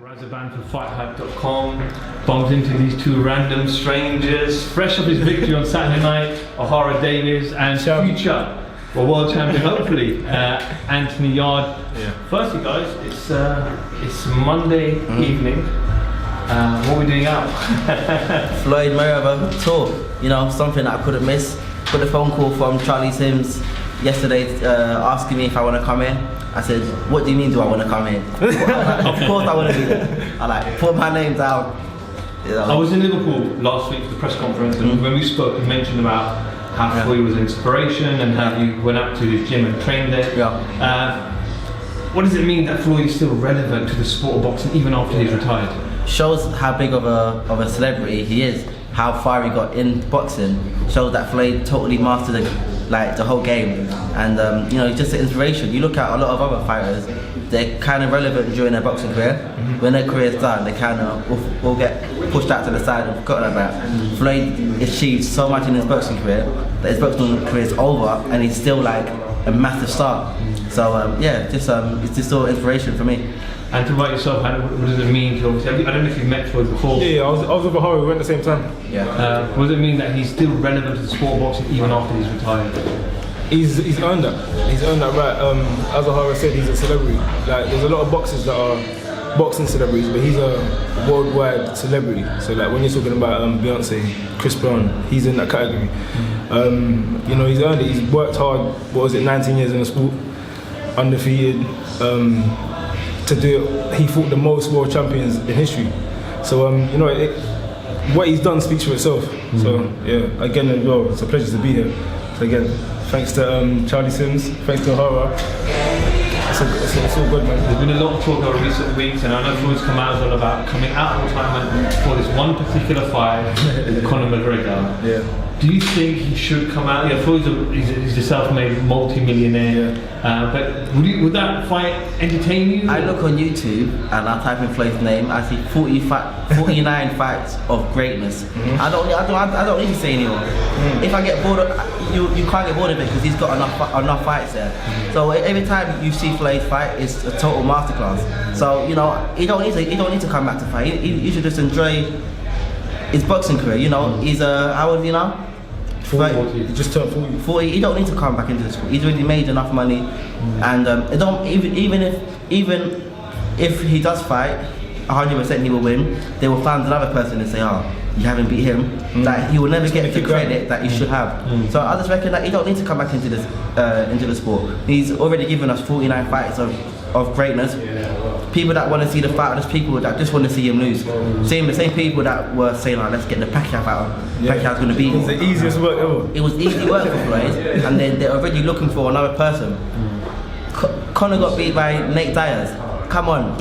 Razavan from FightHype.com bumped into these two random strangers, fresh off his victory on Saturday night. Ohara Davies and future world champion, hopefully, Anthony Yarde. Yeah. Firstly, guys, it's Monday evening. What are we doing out? Floyd Mayweather tour. You know, something that I couldn't miss. Got a phone call from Charlie Sims yesterday asking me if I want to come in. I said, what do you mean do I want to come in? Of course I want to be there. I put my name down. You know. I was in Liverpool last week for the press conference, and when we spoke, you mentioned about how Floyd was an inspiration and how you went up to his gym and trained there. Yeah. What does it mean that Floyd is still relevant to the sport of boxing even after he's retired? Shows how big of a celebrity he is, how far he got in boxing. Shows that Floyd totally mastered the whole game, and you know, he's just an inspiration. You look at a lot of other fighters, they're kind of relevant during their boxing career. When their career's done, they kind of will get pushed out to the side and forgotten about. Floyd achieved so much in his boxing career that his boxing career is over, and he's still like a massive star. So yeah, it's just all inspiration for me. And to write yourself, what does it mean to obviously, I don't know if you've met Floyd before. Yeah, I was with Ohara, we went at the same time. Yeah. What does it mean that he's still relevant to the sport of boxing even after he's retired? He's earned that. He's earned that right. As Ohara said, he's a celebrity. Like, there's a lot of boxers that are boxing celebrities, but he's a worldwide celebrity. So like when you're talking about Beyonce, Chris Brown, he's in that category. You know, he's earned it. He's worked hard. What was it, 19 years in the sport, undefeated. To do it, he fought the most world champions in history. So you know, what he's done speaks for itself. So yeah, again, well, it's a pleasure to be here. So again, thanks to Charlie Sims, thanks to Ohara. It's all good, man. There's been a lot of talk over recent weeks, and I know Floyd's come out as well about coming out of retirement for this one particular fight with Conor McGregor. Yeah. Do you think he should come out? Yeah, Floyd's he's a self-made multi-millionaire, but would that fight entertain you? I look on YouTube and I type in Floyd's name. I see 49 fights of greatness. I don't need to say anymore. If I get bored, you can't get bored of it because he's got enough fights there. So every time you see Floyd fight, it's a total masterclass. So you know, he don't need to come back to fight. You should just enjoy his boxing career. You know, he's how old is he now? 40. He just turned 40. 40. He don't need to come back into the sport. He's already made enough money, and it don't even if he does fight, 100% he will win. They will find another person and say, "Oh, you haven't beat him." That he will never get the credit that he should have. So I just reckon that he don't need to come back into the sport. He's already given us 49 fights of greatness. People that want to see the fight, there's people that just want to see him lose. The same people that were saying, "Oh, let's get the Pacquiao out. Pacquiao's going to beat him." It's the easiest work ever. It was easy work for Floyd, and then they're already looking for another person. Conor got beat by Nate Diaz. Come on,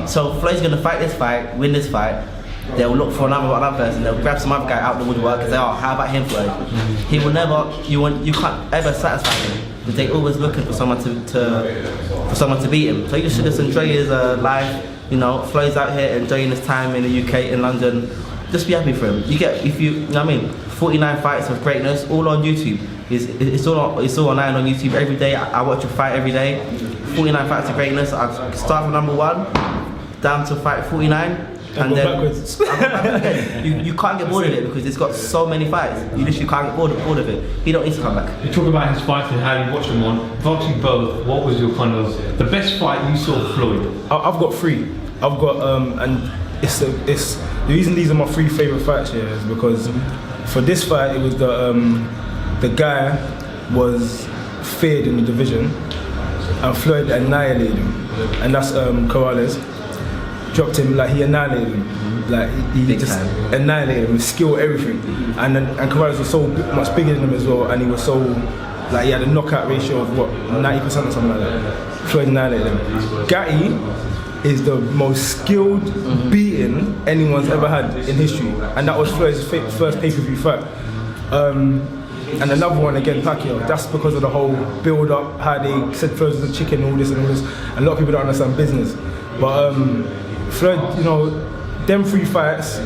so Floyd's going to fight this fight, win this fight. They'll look for another person. They'll grab some other guy out the woodwork and say, "Oh, how about him, Floyd?" He will never. You can't ever satisfy him. But they're always looking for someone to beat him. So you should just enjoy his life. You know, Floyd's out here enjoying his time in the UK, in London. Just be happy for him. You know what I mean? 49 fights of greatness, all on YouTube. It's all online on YouTube every day. I watch a fight every day. 49 fights of greatness. I start from number 1 down to fight 49. And then backwards. you can't get bored of it because it's got so many fights. You literally can't get bored of it. He don't need to come back. You talk about his fights and how you watch them on. Boxing both. What was your the best fight you saw Floyd? I've got 3. I've got and it's the reason these are my 3 favourite fights here is because for this fight it was the guy was feared in the division and Floyd annihilated him, and that's Corrales. Dropped him, he annihilated him. He just annihilated him with skill, everything. And Corrales was so much bigger than him as well, and he was so he had a knockout ratio of 90% or something like that. Floyd annihilated him. Gatti is the most skilled beating anyone's ever had in history, and that was Floyd's first pay-per-view fight. And another one again, Pacquiao. That's because of the whole build-up, how they said Floyd was a chicken, all this and all this. A lot of people don't understand business, but Floyd, you know, them 3 fights,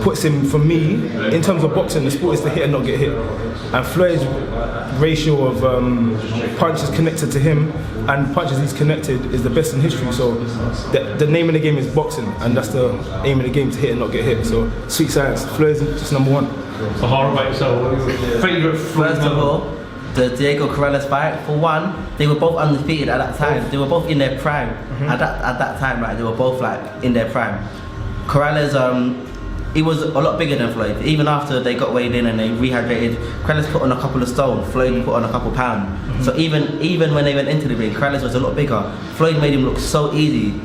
puts him, for me, in terms of boxing, the sport is to hit and not get hit. And Floyd's ratio of punches connected to him and punches he's connected is the best in history. So the name of the game is boxing, and that's the aim of the game, to hit and not get hit. So sweet science, Floyd's just number one. Ohara, right, so favourite Floyd? First of all, the Diego Corrales fight. For one, they were both undefeated at that time. They were both in their prime at that time. Right, they were both like in their prime. Corrales, he was a lot bigger than Floyd. Even after they got weighed in and they rehydrated, Corrales put on a couple of stone. Floyd put on a couple pounds. So even when they went into the ring, Corrales was a lot bigger. Floyd made him look so easy.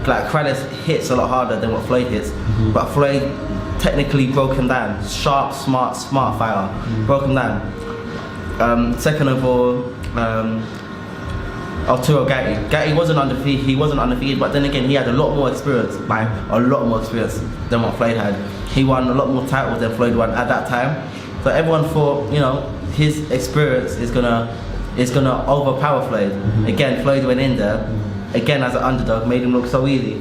Like Corrales hits a lot harder than what Floyd hits, but Floyd technically broke him down. Sharp, smart fighter. Broke him down. Second of all, Arturo Gatti. Gatti wasn't undefeated. He wasn't undefeated, but then again, he had a lot more experience. By a lot more experience than what Floyd had. He won a lot more titles than Floyd won at that time. So everyone thought, you know, his experience is gonna overpower Floyd. Again, Floyd went in there, again as an underdog, made him look so easy.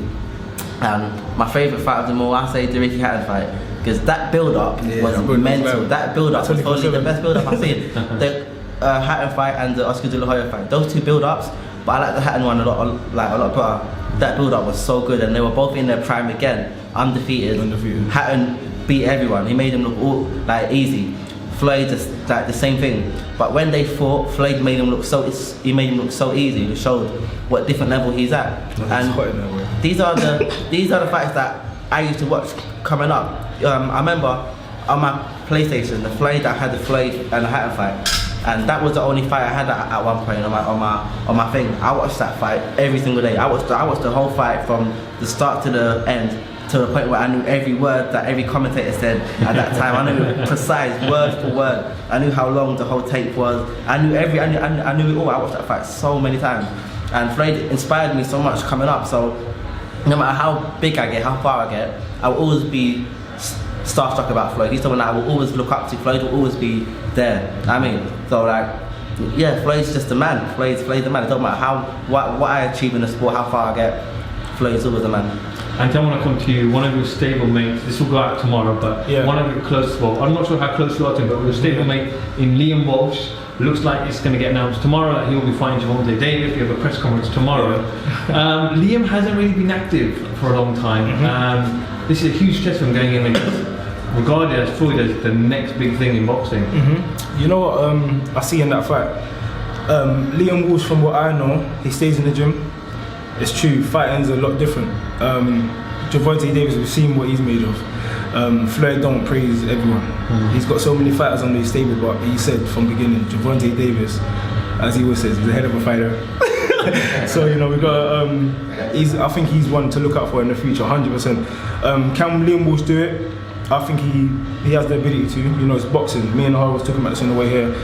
My favourite fight of them all, I say the Ricky Hatton fight, because that build-up was mental. That build-up was probably the best build-up I've seen. The Hatton fight and the Oscar De La Hoya fight, those two build-ups, but I like the Hatton one a lot better. That build-up was so good, and they were both in their prime again, undefeated. Hatton beat everyone. He made them look all like easy. Floyd just like the same thing. But when they fought, Floyd made him look so easy. It showed what different level he's at. And these are the fights that I used to watch coming up. I remember on my PlayStation, I had the Floyd and the Hatton fight, and that was the only fight I had at one point on my thing. I watched that fight every single day. I watched the whole fight from the start to the end, to the point where I knew every word that every commentator said at that time. I knew precise word for word. I knew how long the whole tape was. I knew it all. I watched that fight so many times, and Floyd inspired me so much coming up. So no matter how big I get, how far I get, I will always be starstruck about Floyd. He's someone that I will always look up to. Floyd will always be there. I mean, so like, yeah, Floyd's just a man. Floyd's the man. It don't matter what I achieve in the sport, how far I get, Floyd's always a man. And I want to come to you, one of your stable mates, this will go out tomorrow, but one of your close, well, I'm not sure how close you are to him, but your stable mate in Liam Walsh, looks like it's going to get announced tomorrow that he'll be fighting Gervonta Davis. We have a press conference tomorrow. Liam hasn't really been active for a long time. This is a huge test for him going in against, regarded as Floyd as the next big thing in boxing. You know what I see in that fight? Liam Walsh, from what I know, he stays in the gym. It's true, fighting's a lot different. Gervonta Davis, we've seen what he's made of. Floyd don't praise everyone. He's got so many fighters on his stable, but he said from the beginning, Gervonta Davis, as he always says, he's a hell of a fighter. So, you know, we got, I think he's one to look out for in the future, 100%. Can Liam Walsh do it? I think he has the ability to. You know, it's boxing. Me and Ohara was talking about this on the way here.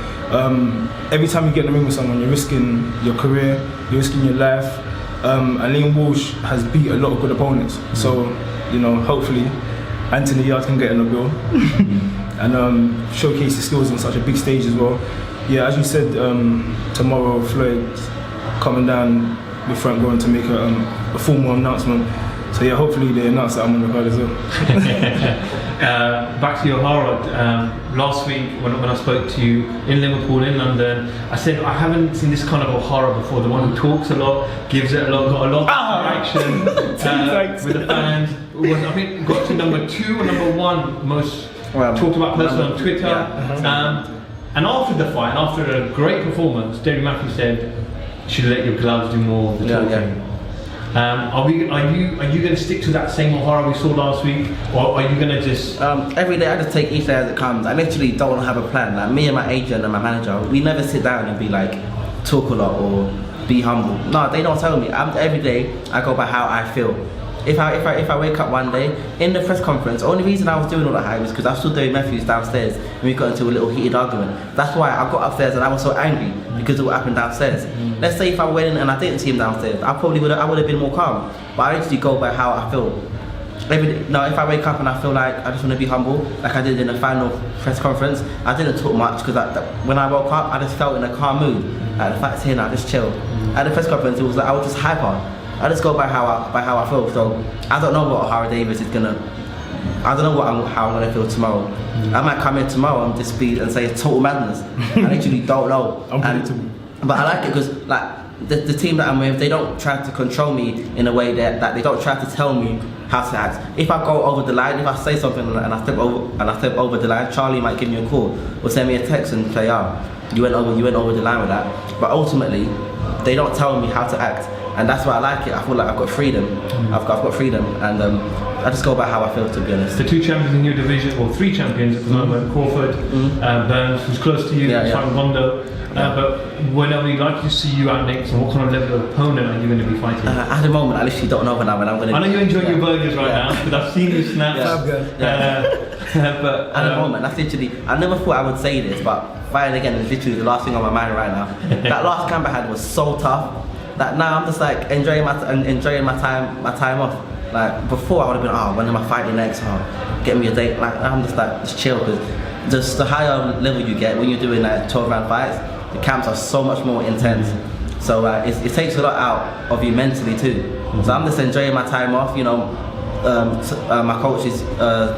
Every time you get in the ring with someone, you're risking your career, you're risking your life. And Liam Walsh has beat a lot of good opponents. So, you know, hopefully Anthony Yarde can get in the bill and showcase his skills on such a big stage as well. Yeah, as you said, tomorrow Floyd's coming down with Frank going to make a formal announcement. So yeah, hopefully they announce that I'm on the card as well. Back to Ohara. Last week when I spoke to you in Liverpool, in London, I said I haven't seen this kind of Ohara before. The one who talks a lot, gives it a lot, got a lot of reaction with the fans. I think got to number 2 or number 1 most talked about person on Twitter. And after the fight, and after a great performance, Derry Matthews said, "You should let your gloves do more of the talking." Are you going to stick to that same Ohara we saw last week, or are you going to just... every day I just take each day as it comes. I literally don't have a plan. Like me and my agent and my manager, we never sit down and be like, talk a lot or be humble. No, they don't tell me. Every day I go by how I feel. If I wake up one day in the press conference, the only reason I was doing all that hype was because I saw Derry Matthews downstairs and we got into a little heated argument. That's why I got upstairs and I was so angry because of what happened downstairs. Let's say if I went in and I didn't see him downstairs, I would have been more calm. But I actually go by how I feel. If I wake up and I feel like I just want to be humble, like I did in the final press conference, I didn't talk much because when I woke up, I just felt in a calm mood. Like the fight's here now, just chill. At the press conference, it was like I was just hyper. I just go by how I feel. So I don't know what Ohara Davies is gonna I don't know how I'm gonna feel tomorrow. I might come in tomorrow and just be and say it's total madness. I literally don't know. But I like it because like the team that I'm with, they don't try to control me in a way that they don't try to tell me how to act. If I go over the line, if I say something and I step over the line, Charlie might give me a call or send me a text and say, you went over the line with that. But ultimately, they don't tell me how to act, and that's why I like it. I feel like I've got freedom. I've got freedom, and I just go by how I feel, to be honest. The 2 champions in your division, or 3 champions at the moment, Crawford, Burns, who's close to you, Rondo. But whenever you'd like to see you out next, and what kind of level of opponent are you going to be fighting? At the moment, I literally don't know when I'm going to. I know you're enjoying your burgers right now, because I've seen you snaps. But at the moment, that's literally. I never thought I would say this, but fighting again is literally the last thing on my mind right now. That last camp I had was so tough that now I'm just like enjoying my time off. Like before, I would have been, when am I fighting next? Get me a date. Like I'm just chill, because just the higher level you get when you're doing like 12-round fights, the camps are so much more intense. So it takes a lot out of you mentally too. So I'm just enjoying my time off. You know, my coach is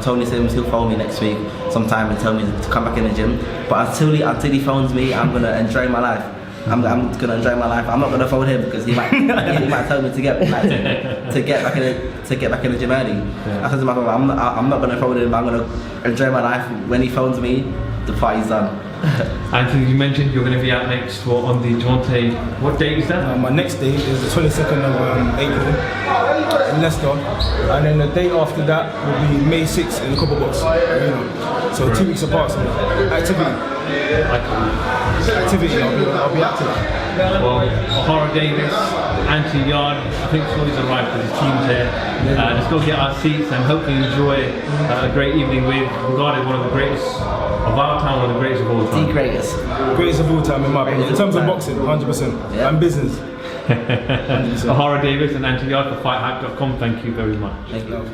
Tony Sims. He'll phone me next week sometime and tell me to come back in the gym. But until he phones me, I'm gonna enjoy my life. I'm gonna enjoy my life. I'm not gonna phone him because he might tell me to get back in the gym early. I said to my brother, I'm not gonna phone him. I'm gonna enjoy my life. When he phones me, the party's done. Anthony, you mentioned you're going to be out next on the Javante. What date is that? My next date is the 22nd of April in Leicester, and then the day after that will be May 6th in the Copper Box. So 2 weeks apart. So activity. I'll be active. Well, Ohara Davies, Anthony Yarde, I think Floyd's arrived with his teams here. Let's go get our seats and hopefully enjoy a great evening with regarded one of the greatest of our time, one of the greatest of all time. The greatest. Greatest of all time in my opinion. In terms of boxing, 100%. Yeah. And business. 100%. Ohara Davies and Anthony Yarde for FightHype.com. Thank you very much. Thank you.